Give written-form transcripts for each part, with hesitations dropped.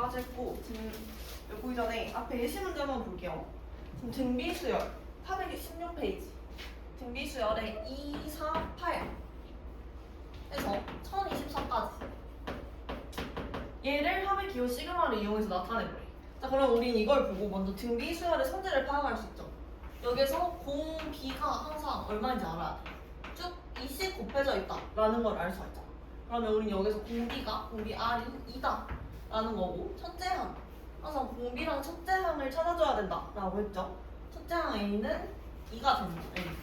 여기까지 했고 지금 여기 보기 전에 앞에 예시 문제 한번 볼게요. 지금 등비수열 416페이지 등비수열에 2, 4, 8 해서 1024까지 얘를 합의 기호 시그마를 이용해서 나타내버려. 자 그럼 우린 이걸 보고 먼저 등비수열의 성질을 파악할 수 있죠. 여기서 공비가 항상 얼마인지 알아야 돼. 쭉 2씩 곱해져 있다 라는 걸 알 수가 있잖아. 그러면 우린 여기서 공비 R이 2다 라는 거고 첫째 항 항상 공비랑 첫째 항을 찾아줘야 된다 라고 했죠. 첫째 항 A는 2가 되는 거죠.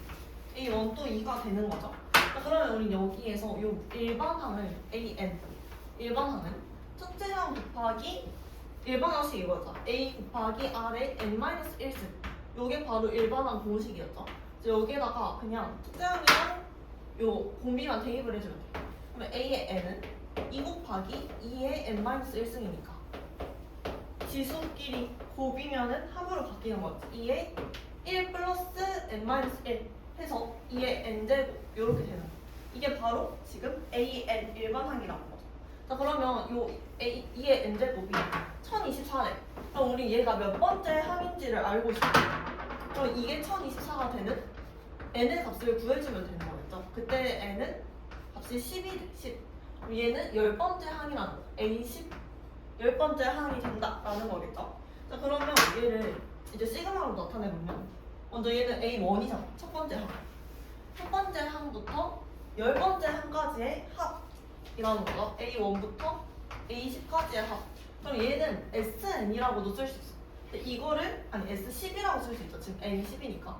A1 또 2가 되는 거죠. 자, 그러면 우린 여기에서 요 일반항을 AN 일반항은 첫째 항 곱하기 일반항식 이거죠. A 곱하기 R의 N-1승 요게 바로 일반항 공식이었죠. 그래서 여기에다가 그냥 첫째 항이랑 요 공비만 대입을 해주면 돼요. 그러면 A의 N은 2 곱하기 2의 N-1승이니까 지수끼리 곱이면은 합으로 바뀌는 거지. 2의 1 플러스 N-1 해서 2의 N제곱 요렇게 되는 거야. 이게 바로 지금 AN 일반항이라는 거죠. 자 그러면 요 2의 N제곱이 1024래. 그럼 우리 얘가 몇 번째 항인지를 알고 있어. 그럼 이게 1024가 되는 N의 값을 구해주면 되는 거겠죠. 그때 N은 값이 10이 돼. 10. 그럼 얘는 10번째 항이라는 거. A10 10번째 항이 된다라는 거겠죠. 자 그러면 얘를 이제 시그마로 나타내보면 먼저 얘는 A1이잖아. 첫 번째 항. 첫 번째 항부터 10번째 항까지의 합이라는 거죠. A1부터 A10까지의 합. 그럼 얘는 SN이라고도 쓸 수 있어. 근데 이거를 아니 S10이라고 쓸 수 있죠. 지금 N10이니까.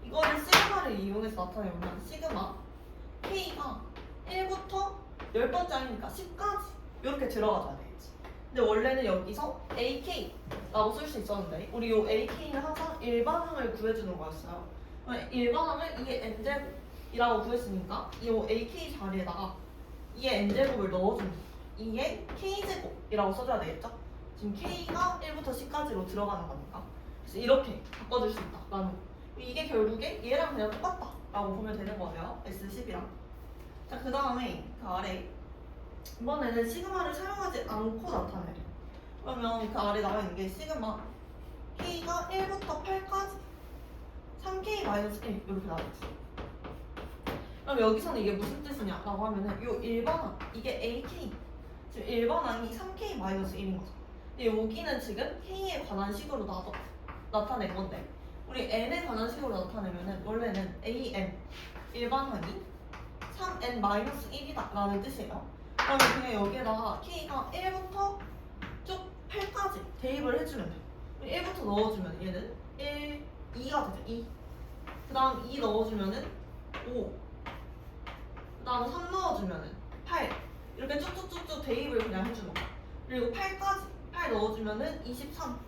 이거를 시그마를 이용해서 나타내보면 시그마 K가 1부터 10번째 항이니까 10까지 이렇게 들어가줘야 되겠지. 근데 원래는 여기서 AK라고 쓸 수 있었는데 우리 요 AK는 항상 일반항을 구해주는 거였어요. 일반항을 2의 N제곱이라고 구했으니까 이 AK 자리에다가 2의 N제곱을 넣어주는 거야. 2의 K제곱이라고 써줘야 되겠죠? 지금 K가 1부터 10까지로 들어가는 거니까 그래서 이렇게 바꿔줄 수 있다라는 거. 이게 결국에 얘랑 그냥 똑같다라고 보면 되는 거예요. S10이랑. 자, 그 다음에 그 아래 이번에는 시그마를 사용하지 않고 나타내래. 그러면 그 아래 나와 있는 게 시그마 K가 1부터 8까지 3K-1 이렇게 나와있지. 그럼 여기서는 이게 무슨 뜻이냐라고 하면은 요 일반항 이게 AK 지금 일반항이 3K-1인 거죠. 근데 여기는 지금 K에 관한 식으로 나타낸 건데 우리 N에 관한 식으로 나타내면은 원래는 AN 일반항이 3N-1이다 라는 뜻이에요. 그러면 그냥 여기에다가 K가 1부터 쭉 8까지 대입을 해주면 돼. 1부터 넣어주면 얘는 1, 2가 되죠. 2. 그 다음 2 넣어주면은 5. 그 다음 3 넣어주면은 8. 이렇게 쭉쭉쭉쭉 대입을 그냥 해주는 거야. 그리고 8까지 8 넣어주면은 23.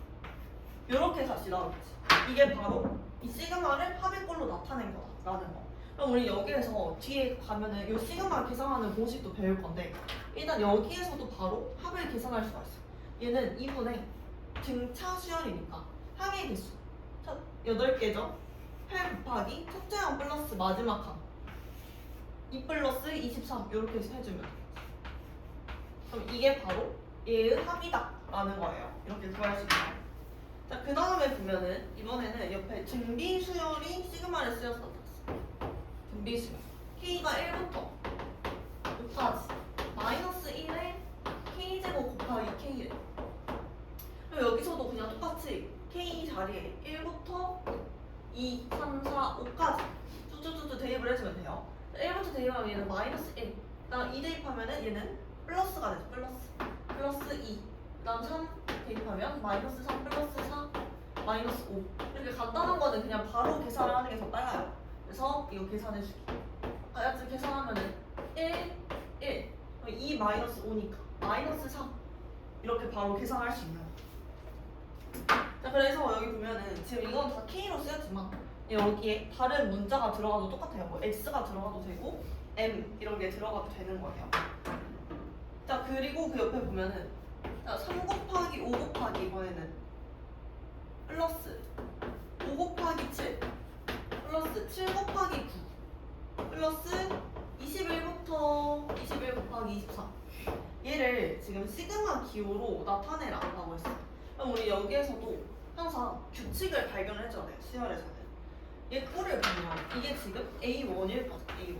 요렇게 다시 나오겠지. 이게 바로 이 시그마를 합의꼴로 나타낸 거라는 거. 그럼 우리 여기에서 뒤에 가면은 이 시그마 계산하는 공식도 배울 건데 일단 여기에서도 바로 합을 계산할 수가 있어. 얘는 2분의 등차 수열이니까 항의 개수 8개죠. 8 곱하기 첫째 항 플러스 마지막 항 2 플러스 23 이렇게 해주면 그럼 이게 바로 얘의 합이다 라는 거예요. 이렇게 구할 수 있어요. 자, 그 다음에 보면은 이번에는 옆에 등비수열이 시그마를 쓰였어. 등비수열 K가 1부터 5까지 마이너스 1에 K제곱 곱하기 K를. 그럼 여기서도 그냥 똑같이 K 자리에 1부터 2, 3, 4, 5까지 쭉쭉쭉 대입을 해주면 돼요. 1부터 대입하면 얘는 마이너스 1. 그 다음 2 대입하면은 얘는 플러스가 되죠. 플러스 2. 그 다음 3 대입하면 마이너스 3 플러스 4 마이너스 5. 이렇게 간단한 거는 그냥 바로 계산을 하는 게 더 빨라요. 그래서 이거 계산해주기. 여튼 계산하면은 1, 1. 2 마이너스 5니까 마이너스 3. 이렇게 바로 계산할 수 있는 거예요. 자, 그래서 여기 보면은 지금 이건 다 K로 쓰였지만 여기에 다른 문자가 들어가도 똑같아요. 뭐 X가 들어가도 되고 M 이런 게 들어가도 되는 거예요. 자, 그리고 그 옆에 보면은 3 곱하기 5 곱하기 이번에는 플러스 5 곱하기 7 플러스 7 곱하기 9 플러스 21부터 21 곱하기 23 얘를 지금 시그마 기호로 나타내라고 했어요. 그럼 우리 여기에서도 항상 규칙을 발견해줘야 돼요. 수열에서는 얘 꼴을 보면 이게 지금 A1일 거죠. A1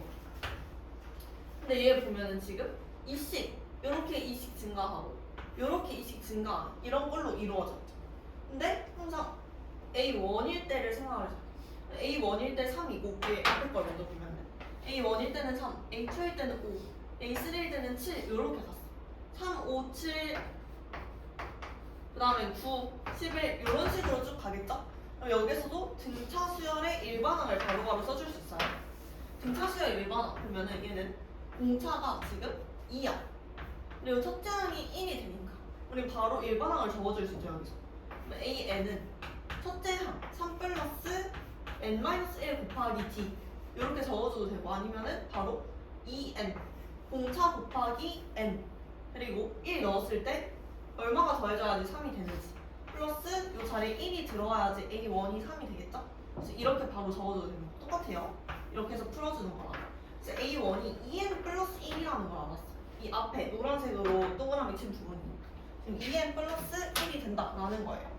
근데 얘 보면은 지금 이씩 요렇게 이씩 증가하고 요렇게 이씩 증가 이런 걸로 이루어졌죠. 근데 항상 A1일 때를 생각을 해요. A1일 때 3이고 얘 앞에 걸 먼저 보면은 A1일 때는 3, A2일 때는 5, A3일 때는 7 요렇게 갔어. 3, 5, 7 그 다음에 9, 11 이런 식으로 쭉 가겠죠? 그럼 여기서도 등차 수열의 일반항을 바로바로 써줄 수 있어요. 등차 수열 일반항 보면은 얘는 공차가 지금 2야. 그리고 첫째 항이 1이 되니까 우리 바로 일반항을 적어줄 수 있죠. 여기서 AN은 첫째 항 3 플러스 n-1 곱하기 d 이렇게 적어줘도 되고 아니면은 바로 2n 공차 곱하기 n 그리고 1 넣었을 때 얼마가 더해져야지 3이 되는지 플러스 이 자리에 1이 들어와야지 A1이 3이 되겠죠? 그래서 이렇게 바로 적어줘도 됩니다. 똑같아요. 이렇게 해서 풀어주는 거라. 그래서 A1이 2n 플러스 1이라는 걸 알았어. 이 앞에 노란색으로 동그라미 친 부분이 지금 2n 플러스 1이 된다라는 거예요.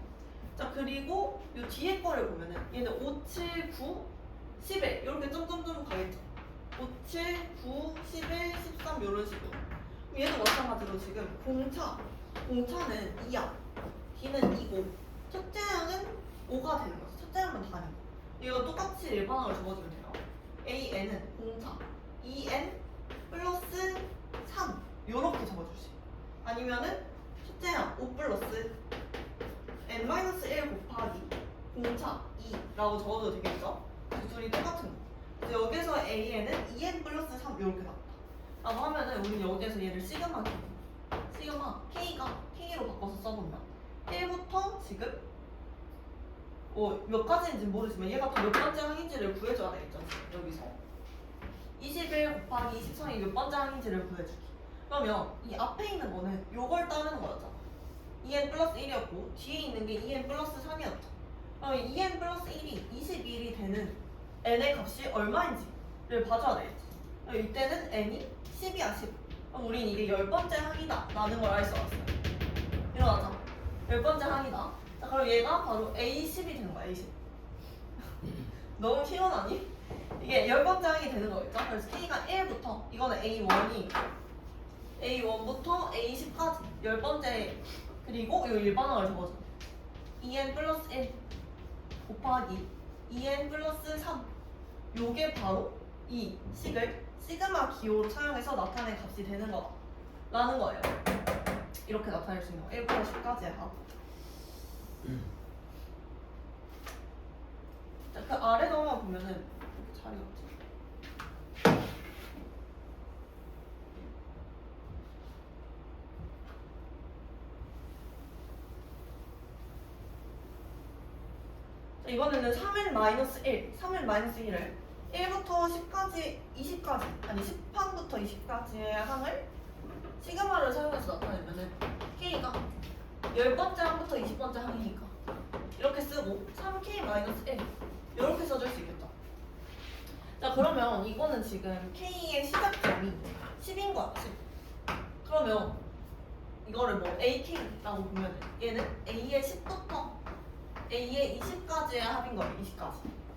자 그리고 이 뒤에 거를 보면은 얘는 5, 7, 9, 11 이렇게 점점점 가겠죠. 5, 7, 9, 11, 13 이런 식으로. 얘도 마찬가지로 지금 공차는 2야. D는 2고 첫째 항은 5가 되는 거죠. 첫째 항만 다른 거. 이거 똑같이 일반항을 적어주면 돼요. AN은 공차 2N 플러스 3 요렇게 적어주시. 아니면은 첫째 항 5 플러스 n-1 곱하기 공차 2라고 적어도 되겠죠? 그 둘이 똑같은 거. 그래서 여기서 AN은 2N 플러스 3 이렇게 나왔다. 라고 하면은 우리는 여기에서 얘를 시그마 K가 K로 바꿔서 써본다. 1부터 지금 몇 가지인지 모르지만 얘가 또 몇 번째 항인지를 구해줘야 되겠죠. 여기서 21 곱하기 23이 몇 번째 항인지를 구해주기. 그러면 이 앞에 있는 거는 요걸 따르는 거였잖아. 2n 플러스 1이었고 뒤에 있는 게 2n 플러스 3이었죠. 그럼 2n 플러스 1이 21이 되는 n의 값이 얼마인지를 봐줘야 되겠지. 그럼 이때는 n이 10이야 10. 그럼 우린 이게 10번째 항이다 라는 걸 알 수 있어요. 일어나자. 10번째 항이다. 자 그럼 얘가 바로 A10이 되는 거야. A10 너무 튀어나니? 이게 10번째 항이 되는 거겠죠? 그래서 K가 1부터 이거는 A1이 A1부터 A10까지 10번째 그리고 이 일반항을 적어줘. 2n 플러스 1 곱하기 2n 플러스 3 요게 바로 이 식을 시그마 기호로 사용해서 나타낸 값이 되는 거다 라는 거예요. 이렇게 나타낼 수 있는 거 1부터 10까지의 합. 자, 그 아래 넘어가 보면은 자리 없지. 자, 이번에는 3n-1, 3n-1을 1부터 10까지, 20까지, 아니 10항부터 20까지의 항을 시그마를 사용해서 나타내면은 K가 10번째 항부터 20번째 항이니까 이렇게 쓰고 3K-1 이렇게 써줄 수 있겠죠. 자 그러면 이거는 지금 K의 시작점이 10인 거야 10. 그러면 이거를 뭐 AK라고 보면은 얘는 A의 10부터 A의 20까지의 합인 거예요 20까지.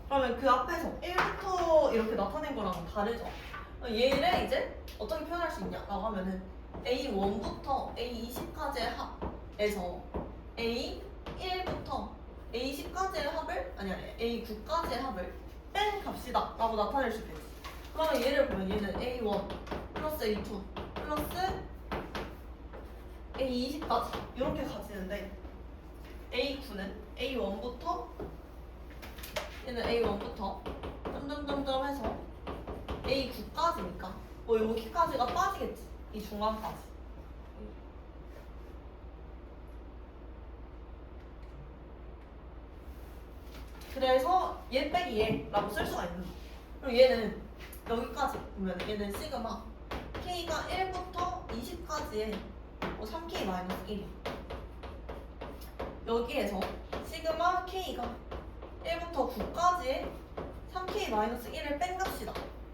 그러면 그 앞에서 1부터 이렇게 나타낸 거랑은 다르죠. 얘를 이제 어떻게 표현할 수 있냐라고 하면은 A1부터 A20까지의 합에서 A1부터 A10까지의 합을 아니 A9까지의 합을 뺀 값이다 라고 나타낼 수 있겠지. 그러면 얘를 보면 얘는 A1 플러스 A2 플러스 A20까지 이렇게 가지는데 A9는 A1부터 얘는 A1부터 점점점점 해서 A9까지니까 뭐 여기까지가 빠지겠지. 이 중간까지. 그래서 얘 빼기 얘라고 쓸 수가 있는 거야. 그리고 얘는 여기까지 보면 얘는 시그마 K가 1부터 20까지의 3K-1이야. 여기에서 시그마 K가 1부터 9까지의 3K-1을 뺀 값이다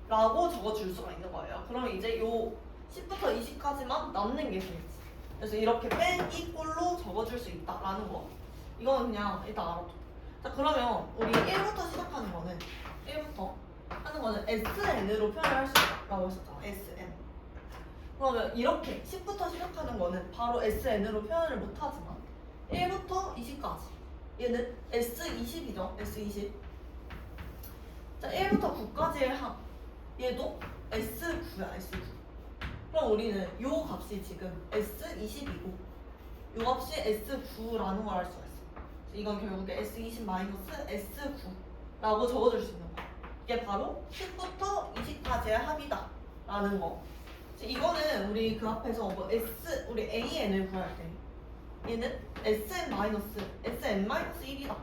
라고 적어줄 수가 있는 거예요. 그럼 이제 요 10부터 20까지만 남는 게 되겠지. 그래서 이렇게 빼기 꼴로 적어줄 수 있다라는 거. 이건 그냥 일단 알아둬. 자, 그러면 우리 1부터 시작하는 거는 1부터 하는 거는 SN으로 표현을 할 수 있다라고 했었잖아. SN. 그러면 이렇게 10부터 시작하는 거는 바로 SN으로 표현을 못하지만 1부터 20까지 얘는 S20이죠. S20. 자, 1부터 9까지의 합 얘도 S9야. S9. 그럼 우리는 요 값이 지금 S20이고 요 값이 S9라는 걸 알 수가 있어. 이건 결국에 S20 S9라고 적어줄 수 있는 거야. 이게 바로 10부터 20까지의 합이다 라는 거. 이거는 우리 그 앞에서 뭐 우리 AN을 구할 때 얘는 SN-1이다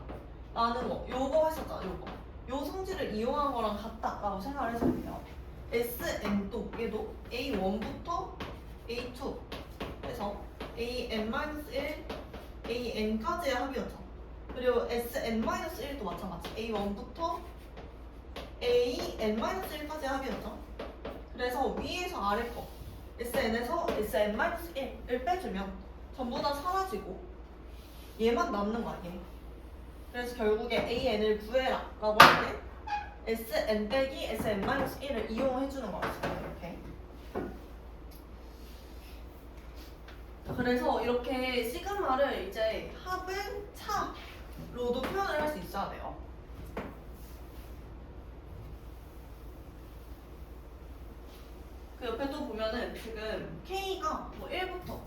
라는 거. 요거 했었잖아. 요거. 요 성질을 이용한 거랑 같다 라고 생각을 해주면 돼요. SN도 얘도 A1부터 A2 해서 AN-1 AN까지의 합이었죠. 그리고 SN-1도 마찬가지. A1부터 AN-1까지의 합이었죠. 그래서 위에서 아래 거 SN에서 SN-1을 빼주면 전부 다 사라지고 얘만 남는 거야. 얘. 그래서 결국에 AN을 구해라 라고 할 때 SN 빼기 SN-1을 이용해주는 거였어요. 이렇게. 그래서 이렇게 시그마를 이제 합은 차로도 표현을 할 수 있어야 돼요. 그 옆에 또 보면은 지금 K가 뭐 1부터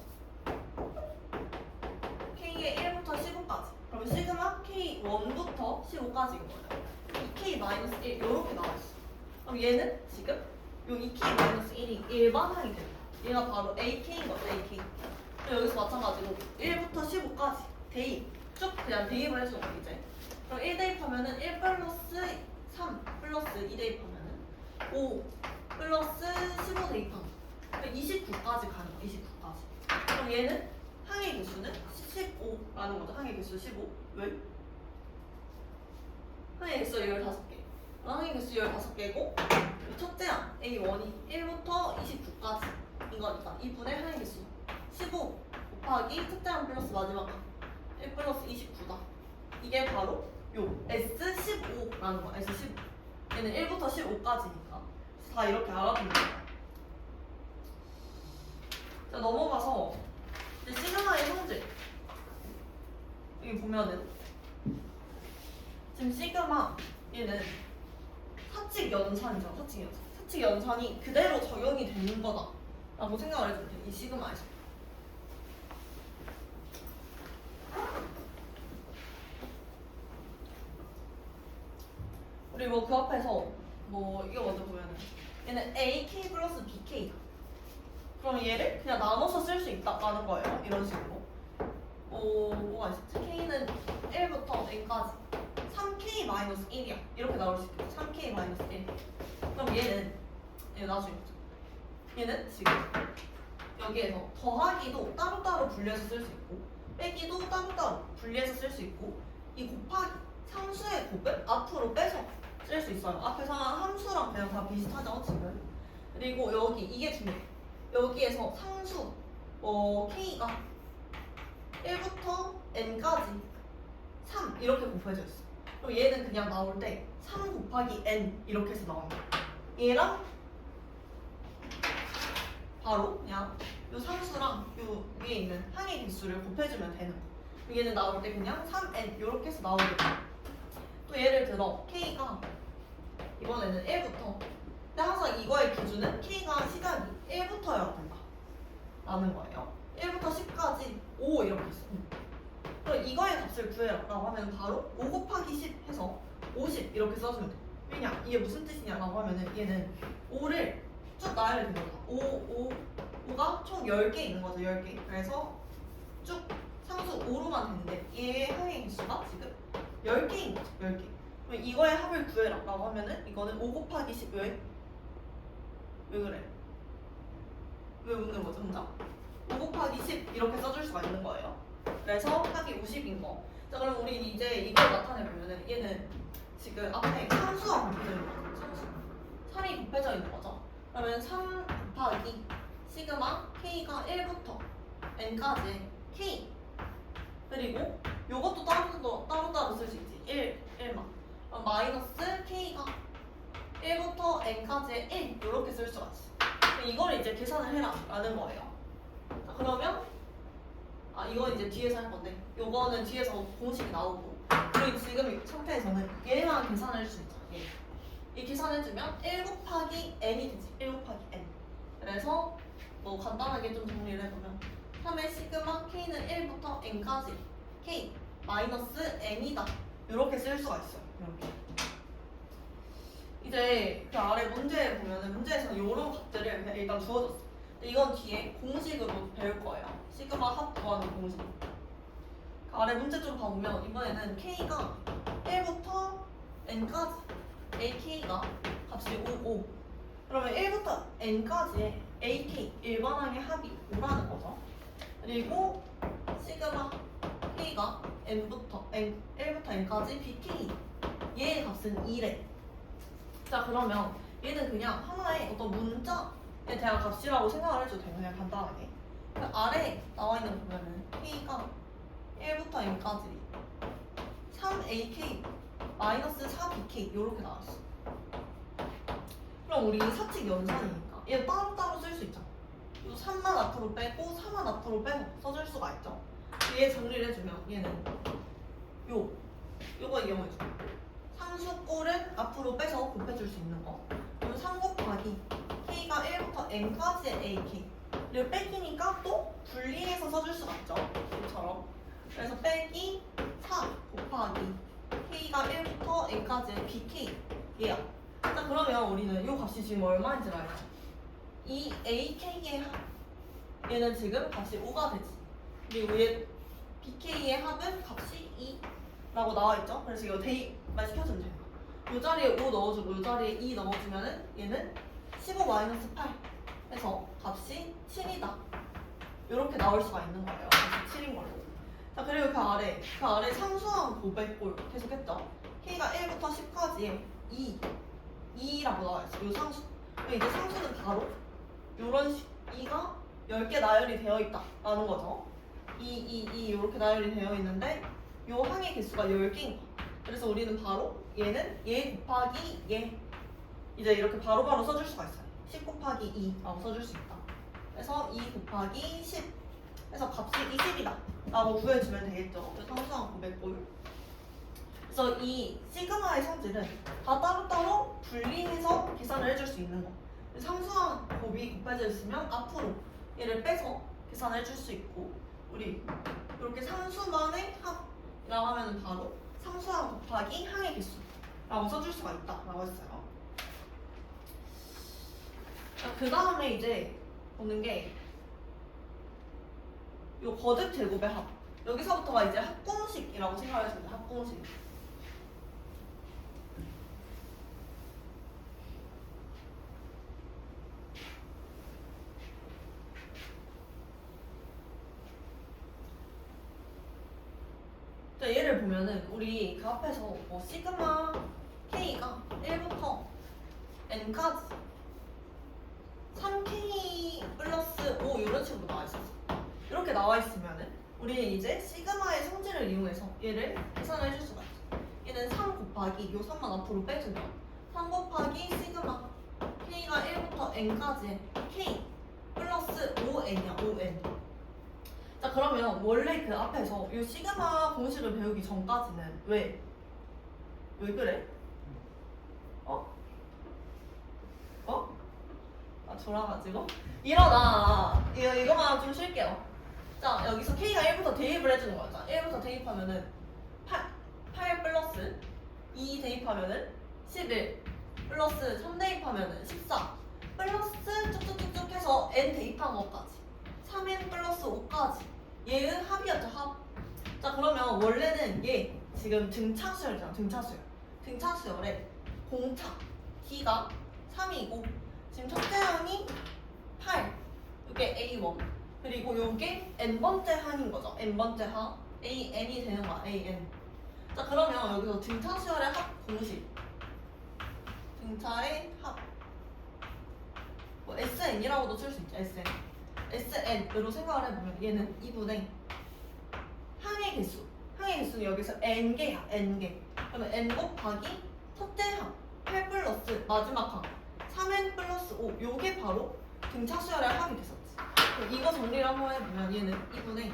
K의 1부터 15까지. 그러면 시그마 K1부터 15까지인 거예요. 2K-1 이렇게 나와 있어. 그럼 얘는 지금 요 2K-1이 일반항이 된다. 얘가 바로 AK인 거죠. AK. 여기서 마찬가지로 1부터 15까지 대입 쭉 그냥 대입을 해주는 거 이제. 그럼 1 대입하면은 1 플러스 3 플러스 2 대입하면은 5 플러스 15 대입하면 29까지 가는 거. 29까지. 그럼 얘는 항의 개수는 15라는 거죠. 항의 개수 15. 왜? 항의 개수 15개. 항의 개수 15개고 첫째항 A1이 1부터 29까지 이거니까 2분의 항의 개수 15 곱하기 첫째항 플러스 마지막 항 1 플러스 29다. 이게 바로 요 S15라는 거야. S15. 얘는 1부터 15까지니까 다 이렇게 알아두면 돼요. 자, 넘어가서 이제 시그마의 성질. 여기 보면은 지금 시그마 얘는 사칙 연산이죠. 사칙 연산. 사칙 연산이 그대로 적용이 되는 거다 라고 생각을 해주면 돼요. 이 시그마에서. 그리고 그 앞에서 뭐 이거 먼저 보면은 얘는 AK 플러스 BK. 그럼 얘를 그냥 나눠서 쓸 수 있다라는 거예요. 이런 식으로. 뭐가 있었지? K는 1부터 N까지 3K-1이야. 이렇게 나올 수 있겠죠. 3K-1. 그럼 얘는 나중에 보자. 얘는 지금 여기에서 더하기도 따로따로 분리해서 쓸 수 있고 빼기도 따로따로 분리해서 쓸 수 있고 이 곱하기 상수의 곱을 앞으로 빼서 쓸 수 있어요. 앞에서 한 함수랑 그냥 다 비슷하죠 지금. 그리고 여기 이게 중요해. 여기에서 상수 K가 1부터 N까지 3 이렇게 곱해져 있어. 그럼 얘는 그냥 나올 때 3 곱하기 N 이렇게 해서 나온다. 얘랑 바로 그냥 요 상수랑 요 위에 있는 항의 개수를 곱해주면 되는 거. 얘는 나올 때 그냥 3N 이렇게 해서 나오겠다. 또 예를 들어 K가 이번에는 1부터 근데 항상 이거의 기준은 K가 시작이 1부터여야 된다 라는 거예요. 1부터 10까지 5 이렇게 있어. 그럼 이거의 값을 구해라 라고 하면 바로 5 곱하기 10 해서 50 이렇게 써주면 돼. 왜냐? 이게 무슨 뜻이냐 라고 하면은 얘는 5를 쭉 나열해 준 거다. 5가 총 10개 있는 거죠. 10개. 그래서 쭉 상수 5로만 됐는데 얘의 항의 개수가 지금 10개인 거죠. 10개. 그럼 이거의 합을 구해라 라고 하면은 이거는 5 곱하기 10 왜 그래? 왜 웃는 거죠 혼자? 5 곱하기 10 이렇게 써줄 수가 있는 거예요. 그래서 합이 50인 거. 자 그럼 우리 이제 이걸 나타내보면은 얘는 지금 앞에 상수와 곱해져 있는 거죠. 상수. 3이 곱해져 있는 거죠. 그러면 3 곱하기 시그마 K가 1부터 N까지의 K 그리고 요것도 따로따로 쓸 수 있지. 1만 그럼 마이너스 K가 1부터 N까지의 1 이렇게 쓸 수가 있어. 이걸 이제 계산을 해라 라는 거예요. 자, 그러면 이건 이제 뒤에서 할 건데 요거는 뒤에서 공식이 나오고 그리고 지금 이 상태에서는 얘만 계산을 할 수 있죠. 이 계산해주면 1 곱하기 n이 되지. 1 곱하기 n. 그래서 뭐 간단하게 좀 정리를 해보면 3의 시그마 k는 1부터 n까지 k 마이너스 n이다. 이렇게 쓸 수가 있어요. 이렇게. 이제 그 아래 문제에 보면은 문제에서는 이런 값들을 그냥 일단 주어졌어. 근데 이건 뒤에 공식으로 배울 거예요. 시그마 합 구하는 공식. 그 아래 문제 좀 봐보면 이번에는 k가 1부터 n까지 ak가 값이 5. 그러면 1부터 n까지의 ak 일반항의 합이 5라는 거죠. 그리고 시그마 k가 n부터 1부터 n까지 bk 얘의 값은 2래. 자 그러면 얘는 그냥 하나의 어떤 문자에 대한 값이라고 생각을 해줘도 돼요. 그냥 간단하게. 그 아래 나와 있는 거 보면은 k가 1부터 n까지 3ak 마이너스 4bk 이렇게 나왔어. 그럼 우리 사칙 연산이니까 얘 따로따로 쓸 수 있잖아. 3만 앞으로 빼고 4만 앞으로 빼서 써줄 수가 있죠. 얘 정리를 해주면 얘는 요거 이용해줘. 상수꼴은 앞으로 빼서 곱해줄 수 있는 거. 그럼 3 곱하기 k가 1부터 n까지의 ak 를 빼기니까 또 분리해서 써줄 수가 있죠. 이처럼. 그래서 빼기 4 곱하기 k가 1부터 n까지의 bk 얘야. 자 그러면 우리는 이 값이 지금 얼마인지 알죠? 이 ak의 합 얘는 지금 값이 5가 되지. 그리고 얘 bk의 합은 값이 2라고 나와있죠? 그래서 이거 대입만 시켜주면 돼요. 이 자리에 5 넣어주고 이 자리에 2 넣어주면은 얘는 15-8 해서 값이 7이다 이렇게 나올 수가 있는 거예요. 값이 7인 걸로. 자 그리고 그 아래 상수항 고백골 계속했죠. k가 1부터 10까지의 2라고 나와있어. 요 상수. 이제 상수는 바로 요런 2가 10개 나열이 되어 있다라는 거죠. 2 이렇게 나열이 되어 있는데 요 항의 개수가 10개인 거야. 그래서 우리는 바로 얘는 얘 곱하기 얘 이제 이렇게 바로바로 써줄 수가 있어요. 10 곱하기 2라고 써줄 수 있다. 그래서 2 곱하기 10 해서 값이 20이다 라고 구해주면 되겠죠. 상수항 고백골. 그래서 이 시그마의 성질은 다 따로따로 분리해서 계산을 해줄 수 있는 거. 상수항 곱이 곱해져 있으면 앞으로 얘를 빼서 계산을 해줄 수 있고 우리 이렇게 상수만의 합이라고 하면 바로 상수항 곱하기 항의 개수라고 써줄 수가 있다라고 했어요. 그 다음에 이제 보는 게 요 거듭 제곱의 합. 여기서부터가 이제 합공식이라고 생각을 해주면 돼요. 합공식. 자, 얘를 보면은 우리 그 앞에서 뭐 시그마 k가 1부터 n까지 3k 플러스 5 이런 식으로 나와 있었어. 이렇게 나와 있으면은 우리는 이제 시그마의 성질을 이용해서 얘를 계산을 해줄 수가 있어. 얘는 3 곱하기 요 3만 앞으로 빼주면 3 곱하기 시그마 k가 1부터 n까지 k 플러스 5n이야. 5n. 자 그러면 원래 그 앞에서 이 시그마 공식을 배우기 전까지는 왜 그래? 졸아가지고 일어나. 이거만 좀 쉴게요. 자 여기서 k가 1부터 대입을 해주는 거죠. 1부터 대입하면은 8 플러스 2 대입하면은 11 플러스 3 대입하면은 14 플러스 쭉쭉쭉쭉 해서 n 대입한 것까지 3n 플러스 5까지 얘는 합이었죠. 합. 자 그러면 원래는 얘 지금 등차수열이잖아. 등차수열에 공차 d가 3이고 지금 첫째 항이 8 이게 A1 그리고 요게 n번째 항인 거죠. n번째 항 AN이 되는 거야. AN. 자 그러면 여기서 등차수열의 합 공식 등차의 합 뭐 SN이라고도 쓸 수 있죠. SN. SN으로 생각을 해보면 얘는 2분의 항의 개수. 항의 개수는 여기서 n개야. n개. 그러면 n 곱하기 첫째 항 8 플러스 마지막 항 3n 플러스 5. 요게 바로 등차 수열의 합이 됐었지. 그럼 이거 정리를 한번 해보면 얘는 2분의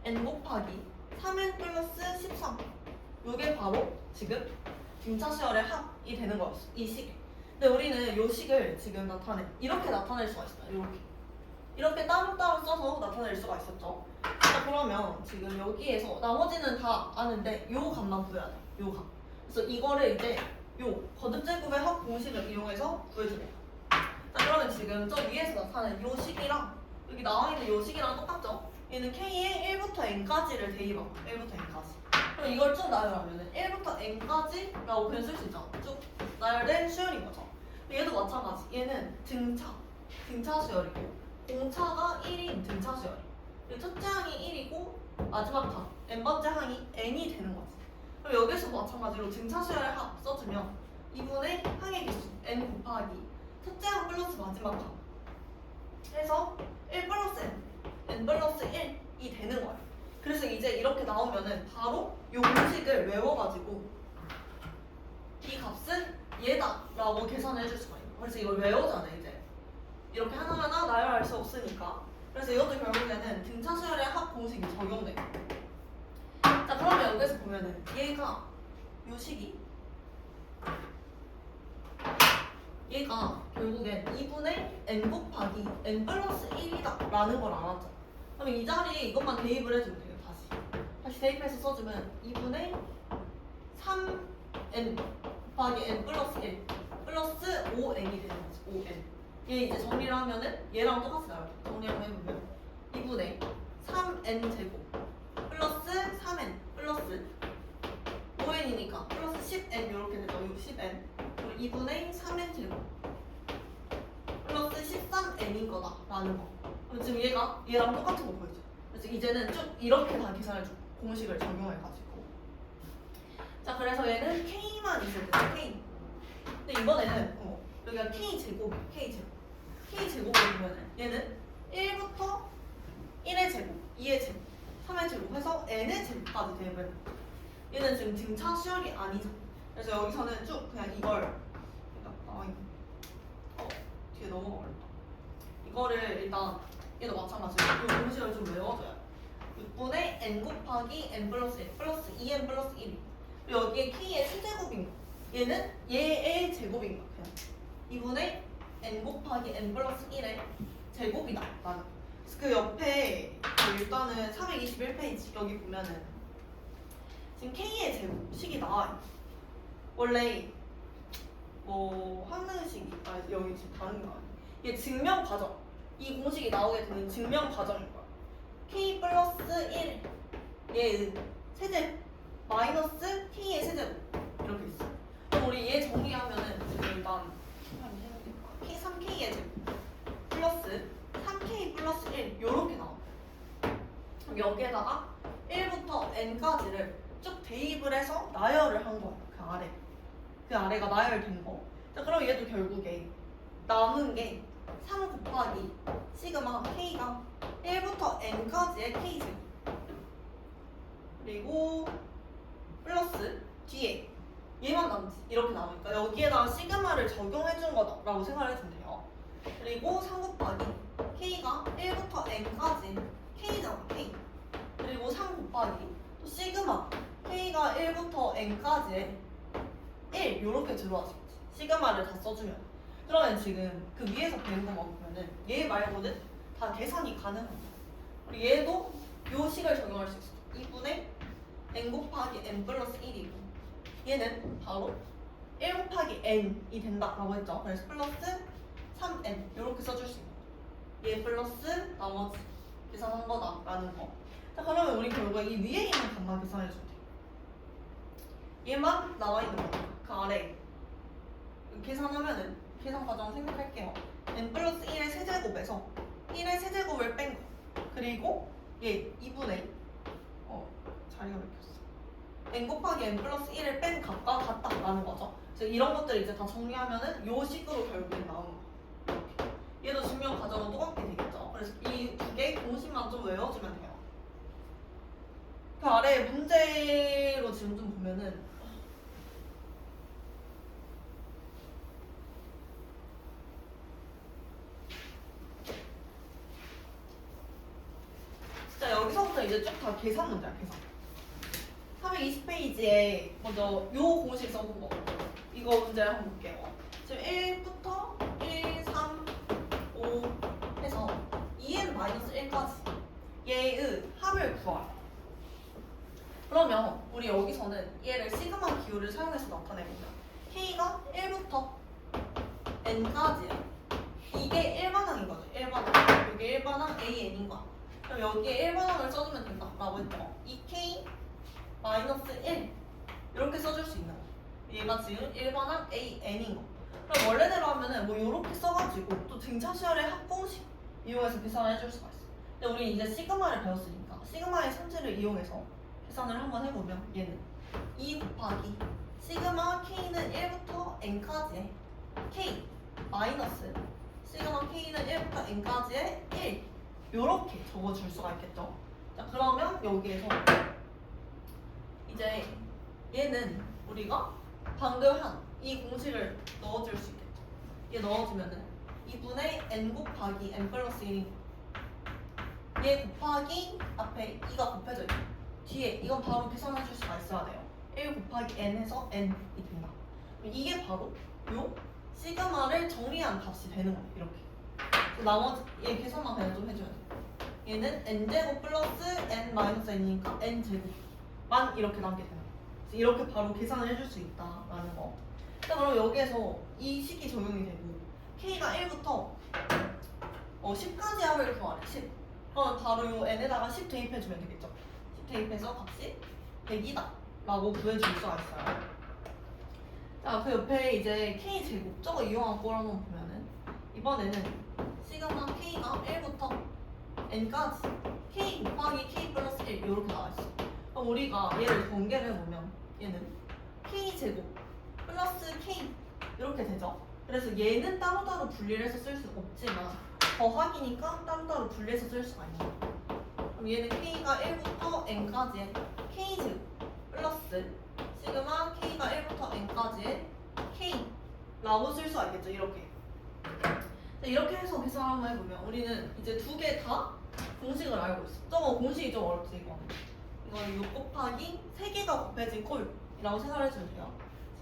n 곱하기 3n 플러스 13. 요게 바로 지금 등차 수열의 합이 되는 거였어. 이 식. 근데 우리는 요 식을 지금 이렇게 나타낼 수가 있어요. 이렇게 따로따로 써서 나타낼 수가 있었죠. 자, 그러면 지금 여기에서 나머지는 다 아는데 요 값만 구해야 돼. 요 값. 그래서 이거를 이제 요 거듭제곱의 합 공식을 이용해서 구해주래요. 자, 그러면 지금 저 위에서 나타낸 요 식이랑 여기 나와 있는 요 식이랑 똑같죠? 얘는 K의 1부터 N까지를 대입하고 1부터 N까지. 그럼 이걸 쭉 나열하면은 1부터 N까지라고 그냥 쓸 수 있잖아. 쭉 나열된 수열인 거죠. 얘도 마찬가지. 얘는 등차 수열이고 공차가 1인 등차 수열이. 첫째 항이 1이고 마지막 항 n번째 항이 n이 되는 거지. 그럼 여기서도 마찬가지로 등차 수열의 합 써주면 2분의 항의 개수 n 곱하기 첫째 항 플러스 마지막 항 해서 1 플러스 n 플러스 1이 되는 거예요. 그래서 이제 이렇게 나오면은 바로 이 공식을 외워가지고 이 값은 얘다 라고 계산을 해줄 수가 있는 거예요. 그래서 이걸 외우잖아 이제. 이렇게 하나하나 나열할 수 없으니까. 그래서 이것도 결국에는 등차 수열의 합 공식이 적용돼요. 자, 그러면 여기서 보면은 얘가 요 식이 얘가 결국엔 2분의 n 곱하기 n 플러스 1이다 라는 걸 알았죠. 그러면 이 자리에 이것만 대입을 해주면 돼요. 다시 대입해서 써주면 2분의 3n 곱하기 n 플러스 1 플러스 5n이 되는 거지. 5n. 얘 이제 정리를 하면은 얘랑 똑같이 나와요. 정리 한번 해보면 2분의 3n 제곱 플러스 3n 플러스 5n이니까 플러스 10n 이렇게 되죠. 이거 10n. 그리고 2분의 3n 제곱 플러스 13n인 거다라는 거. 그럼 지금 얘랑 똑같은 거 보이죠? 그래서 이제는 쭉 이렇게 다 계산해주고 공식을 적용해가지고. 자, 그래서 얘는 k만 있을 때 k. 근데 이번에는 여기가 k제곱이에요. k제곱을 보면은 얘는 1부터 1의 제곱, 2의 제곱, 3의 제곱 해서 n의 제곱까지 되면 얘는 지금 등차 수열이 아니죠. 그래서 여기서는 쭉 그냥 이걸 뒤에 너무 어렵다. 이거를 일단 얘도 마찬가지로 이 공식을 좀 외워줘요. 6분의 n 곱하기 n 플러스 1 플러스 2n 플러스 1이 여기에 k의 세제곱인 거. 얘는 얘의 제곱인 거. 그냥 2분의 n 곱하기 n 플러스 1의 제곱이다. 라는. 그 옆에 일단은 421페이지 여기 보면은 지금 k의 제곱식이 나와요. 원래 뭐 항등식이 여기 지금 다른 거 아니에요. 이게 증명 과정. 이 공식이 나오게 되는 증명 과정인 거야. k 플러스 1 얘의 세제곱 마이너스 k의 세제곱 이렇게 있어. 그럼 우리 얘 정리하면은 일단 3k의 제곱 플러스 3k 플러스 1 요렇게 나와. 그럼 여기에다가 1부터 n까지를 쭉 대입을 해서 나열을 한 거야. 그 아래가 나열된 거. 자, 그럼 얘도 결국에 남은 게 3 곱하기 시그마 k가 1부터 n까지의 k제곱 그리고 플러스 뒤에 얘만 남지. 이렇게 나오니까 여기에다가 시그마를 적용해준 거다라고 생각을 해주면 돼요. 그리고 3 곱하기 k가 1부터 n까지 k잖아. k. 그리고 3 곱하기 또 시그마 k가 1부터 n까지의 1 요렇게 들어왔었지. 시그마를 다 써주면. 그러면 지금 그 위에서 배운 것만 보면은 얘 말고는 다 계산이 가능한 거야. 그리고 얘도 요 식을 적용할 수 있어. 2분의 n 곱하기 n 플러스 1이고 얘는 바로 1 곱하기 n이 된다라고 했죠. 그래서 플러스 3n 이렇게 써줄 수 있는 거. 얘 플러스 나머지 계산한 거다라는 거. 자, 그러면 우리 결국에 이 위에 있는 값만 계산해주면 돼. 얘만 나와 있는 거야. 그 아래 계산하면은 계산 과정 생각할게요. n 플러스 1의 세제곱에서 1의 세제곱을 뺀 거. 그리고 얘 2분의 자리가 막혔어. n 곱하기 n 플러스 1을 뺀 값과 같다라는 거죠. 그래서 이런 것들을 이제 다 정리하면은 요 식으로 결국엔 나오는 거. 얘도 증명 과정은 똑같게 되겠죠. 그래서 이 두 개 공식만 좀 외워주면 돼요. 그 아래 문제로 지금 좀 보면은 진짜 여기서부터 이제 쭉 다 계산 문제야, 계산. 320페이지에 먼저 요 공식 써본 거. 이거 문제를 한번 볼게요. 지금 1부터 1, 3, 5 해서 2n-1까지 얘의 합을 구하래. 그러면 우리 여기서는 얘를 시그마 기호를 사용해서 나타내보면 K가 1부터 N까지야. 이게 일반항인 거죠. 일반항. 여기 일반항 AN인 거야. 그럼 여기에 일반항을 써주면 된다라고 했죠. 이 K 마이너스 1 이렇게 써줄 수 있는 거. 얘가 지금 일반항 AN인 거. 그럼 원래대로 하면은 뭐 이렇게 써가지고 또 등차시열의 합공식 이용해서 계산을 해줄 수가 있어. 근데 우리 이제 시그마를 배웠으니까 시그마의 선체를 이용해서 계산을 한번 해보면 얘는 2 곱하기 시그마 K는 1부터 N까지의 K 마이너스 시그마 K는 1부터 N까지의 1 요렇게 적어줄 수가 있겠죠. 자 그러면 여기에서 이제 얘는 우리가 방금 한 이 공식을 넣어줄 수 있겠죠. 얘 넣어주면은 2분의 n 곱하기 n 플러스 1이 얘 곱하기 앞에 2가 곱해져 있고 뒤에 이건 바로 계산해줄 수가 있어야 돼요. 1 곱하기 n 해서 n이 된다. 이게 바로 요 시그마를 정리한 값이 되는 거예요. 이렇게. 나머지 얘 계산만 그냥 좀 해줘야 돼요. 얘는 n제곱 플러스 n 마이너스 n이니까 n제곱만 이렇게 남게 되는 거예요. 이렇게 바로 계산을 해줄 수 있다라는 거. 자, 그럼 여기에서 이 식이 적용이 되고 K가 1부터 10까지 합을 구하래. 10. 그러면 바로 요 n에다가 10 대입해주면 되겠죠. 10 대입해서 값이 100이다 라고 구해줄 수가 있어요. 자, 그 옆에 이제 K제곱 저거 이용한 걸 한번 보면은 이번에는 시그마 K가 1부터 n까지 K 곱하기 K 플러스 1 이렇게 나와있어. 그럼 우리가 얘를 전개를 해보면 얘는 K제곱 플러스 K 이렇게 되죠. 그래서 얘는 따로따로 분리를 해서 쓸 수 없지만 더하기니까 따로따로 분리해서 쓸 수가 있는 거예요. 그럼 얘는 K가 1부터 N까지의 K제곱 플러스 시그마 K가 1부터 N까지의 K라고 쓸 수가 있겠죠. 이렇게. 이렇게 해서 계산을 한번 해보면 우리는 이제 두 개 다 공식을 알고 있어. 저거 공식이 좀 어렵지 이거. 이건 6 곱하기 3개가 곱해진 꼴이라고 생각을 해주면 돼요.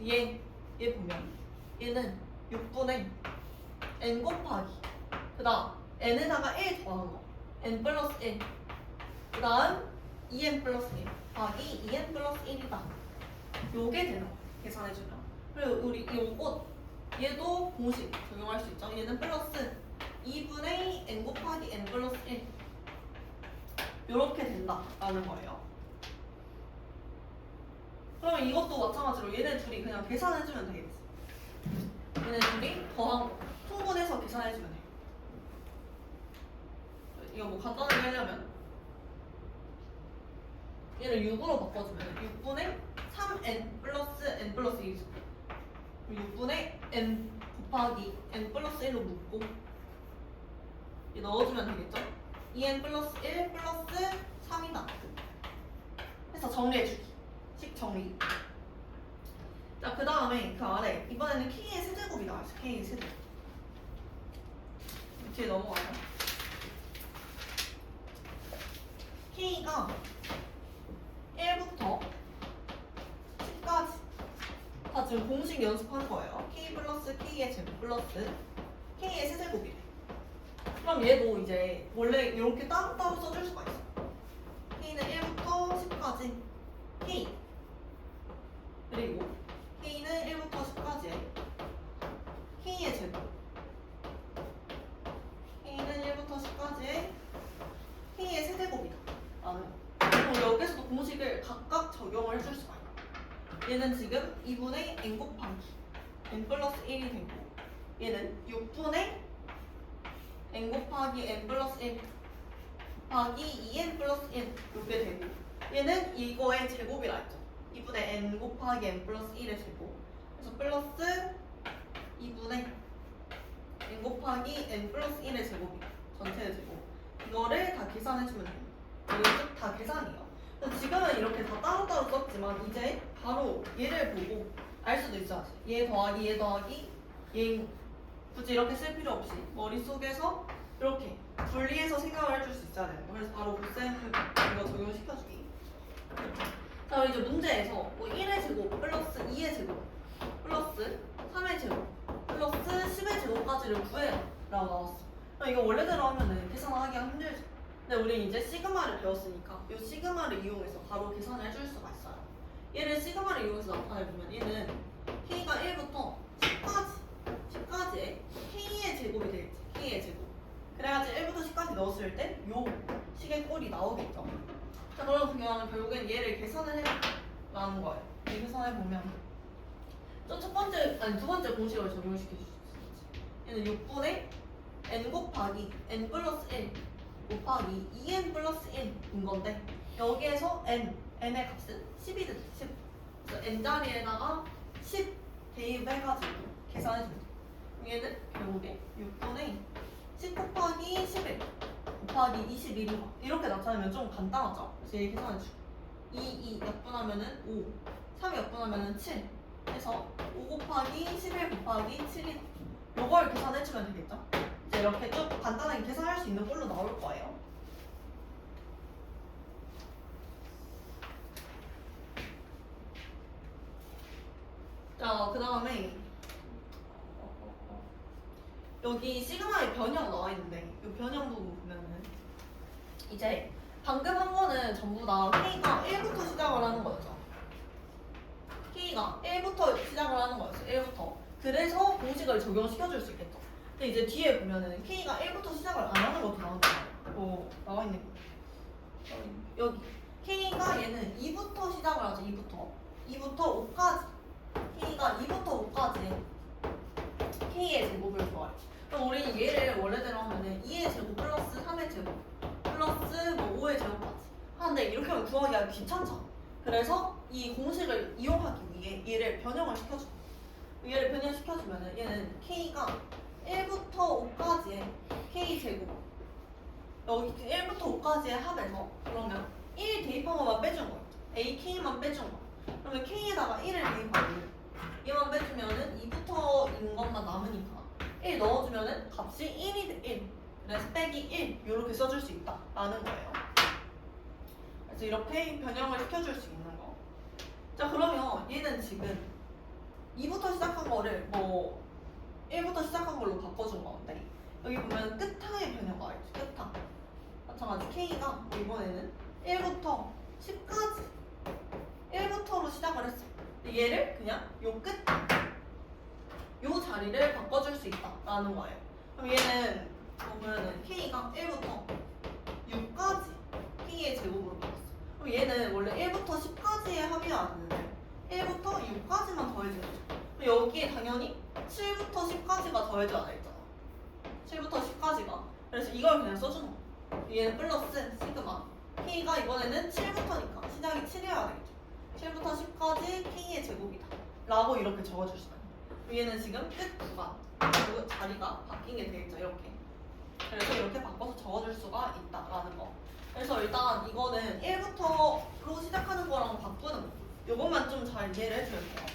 얘 보면 얘는 6분의 n 곱하기 그 다음 n에다가 1 더한 거 n 플러스 1 그 다음 2n 플러스 1 더하기 2n 플러스 1이다 요게 되는 거 계산해주면. 그리고 우리 요것 얘도 공식 적용할 수 있죠. 얘는 플러스 2분의 n 곱하기 n 플러스 1 요렇게 된다라는 거예요. 그러면 이것도 마찬가지로 얘네 둘이 그냥 계산해주면 되겠지. 얘네 둘이 더한 거 통분해서 계산해주면 돼. 이거 뭐 간단하게 하려면 얘를 6으로 바꿔주면 6분의 3n 플러스 n 플러스 1이죠. 6분의 n 곱하기 n 플러스 1로 묶고 얘 넣어주면 되겠죠? 2n 플러스 1 플러스 3이다 해서 정리해주기. 식 정리. 자, 그 다음에 그 아래 이번에는 K의 세제곱이 나와있어. K의 세제곱. 뒤에 넘어가요. K가 1부터 10까지 다 지금 공식 연습한 거예요. K 플러스 K의 제곱 플러스 K의 세제곱이래. 그럼 얘도 이제 원래 이렇게 따로따로 써줄 수가 있어. K는 1부터 10까지 K 그리고 K는 1부터 10까지의 K의 제곱 K는 1부터 10까지의 K의 세제곱이다 라는 그리고 여기서도 공식을 각각 적용을 해줄 수가 있다. 얘는 지금 2분의 n 곱하기 n 플러스 1이 되고 얘는 6분의 n 곱하기 n 플러스 1 곱하기 2n 플러스 1 이렇게 되고 얘는 이거의 제곱이라 했죠. 2분의 n 곱하기 n 플러스 1의 제곱 그래서 플러스 2분의 n 곱하기 n 플러스 1의 제곱이야. 전체의 제곱. 이거를 다 계산해주면 됩니다. 여기 다 계산이에요. 그래서 지금은 이렇게 다 따로따로 썼지만 이제 바로 얘를 보고 알 수도 있어야지. 얘 더하기 얘 더하기 얘 굳이 이렇게 쓸 필요 없이 머릿속에서 이렇게 분리해서 생각을 해줄 수 있어야 되는 거. 그래서 바로 곱셈 이거 적용시켜주기. 자, 이제 문제에서 뭐 1의 제곱 플러스 2의 제곱 플러스 3의 제곱 플러스 10의 제곱까지를 구해라 라고 나왔어. 그럼 이거 원래대로 하면은 계산하기가 힘들지. 근데 우리 이제 시그마를 배웠으니까 이 시그마를 이용해서 바로 계산을 해줄 수가 있어요. 얘를 시그마를 이용해서 나타내보면 얘는 k가 1부터 10까지의 k의 제곱이 되겠지. k의 제곱. 그래야지 1부터 10까지 넣었을 때 요 식의 꼴이 나오겠죠. 자, 그럼 그냥 결국엔 얘를 계산을 해라는 거예요. 이 계산해보면 첫 번째, 아니 두 번째 공식을 적용시켜 줄 수 있지. 얘는 6분의 n 곱하기 n 플러스 1 곱하기 2n 플러스 1인 건데 여기에서 n의 값은 10이 되죠. 10. 그래서 n 자리에다가 10 대입해가지고 계산해주면 돼. 얘는 결국에 6분의 10 곱하기 11 곱하기 21이 이렇게 나타내면 좀 간단하죠? 그래서 얘 계산해주고 2 약분하면은 5 3 약분하면은 7 해서 5 곱하기 11 곱하기 7이 요걸 계산해주면 되겠죠? 이제 이렇게 좀 간단하게 계산할 수 있는 걸로 나올 거예요. 자, 그 다음에 여기 시그마의 변형 나와 있는데 이 변형 부분 보면은 이제 방금 한 거는 전부 다 K가 1부터 시작을 하는 거였죠. K가 1부터 시작을 하는 거였어. 1부터. 그래서 공식을 적용시켜줄 수 있겠죠. 근데 이제 뒤에 보면은 K가 1부터 시작을 안 하는 것도 나오잖아요. 나와 있는 거. 여기 K가 얘는 2부터 시작을 하죠. 2부터 5까지. K가 2부터 5까지 K의 제곱을 구하래. 그럼 우리는 얘를 원래대로 하면은 2의 제곱 플러스 3의 제곱 플러스 뭐 5의 제곱까지 하는데 이렇게 하면 구하기가 귀찮죠. 그래서 이 공식을 이용하기 위해 얘를 변형을 시켜줘. 얘를 변형시켜주면은 얘는 K가 1부터 5까지의 K 제곱 여기 1부터 5까지의 합에서 그러면 1 대입한 것만 빼준 거예요. AK만 빼준 거. 그러면 K에다가 1을 대입하고 얘만 빼주면은 2부터인 것만 남으니까 1 넣어주면은 값이 1이 돼. 1. 그래서 빼기 1 이렇게 써줄 수 있다라는 거예요. 그래서 이렇게 변형을 시켜줄 수 있는 거. 자, 그러면 얘는 지금 2부터 시작한 거를 뭐 1부터 시작한 걸로 바꿔준 건데 여기 보면 끝항의 변형 나와 있죠. 끝항. 마찬가지 K가 이번에는 1부터 10까지 1부터로 시작을 했어. 얘를 그냥 요 끝, 요 자리를 바꿔줄 수 있다라는 거예요. 그럼 얘는 보면은 K가 1부터 6까지 K의 제곱으로 바꿨어. 그럼 얘는 원래 1부터 10까지의 합이 왔는데 1부터 6까지만 더해줘야죠. 여기에 당연히 7부터 10까지가 더해져야 되잖아. 7부터 10까지가. 그래서 이걸 그냥 써주는 거야. 얘는 플러스 시그마. K가 이번에는 7부터니까 시작이 7이어야 되겠죠. 7부터 10까지 K의 제곱이다 라고 이렇게 적어줄 수가 있는. 얘는 지금 끝 구간 그리고 자리가 바뀐 게 되겠죠. 이렇게. 그래서 이렇게 바꿔서 적어줄 수가 있다라는 거. 그래서 일단 이거는 1부터로 시작하는 거랑 바꾸는 거. 이것만 좀 잘 이해를 해줘야 돼요.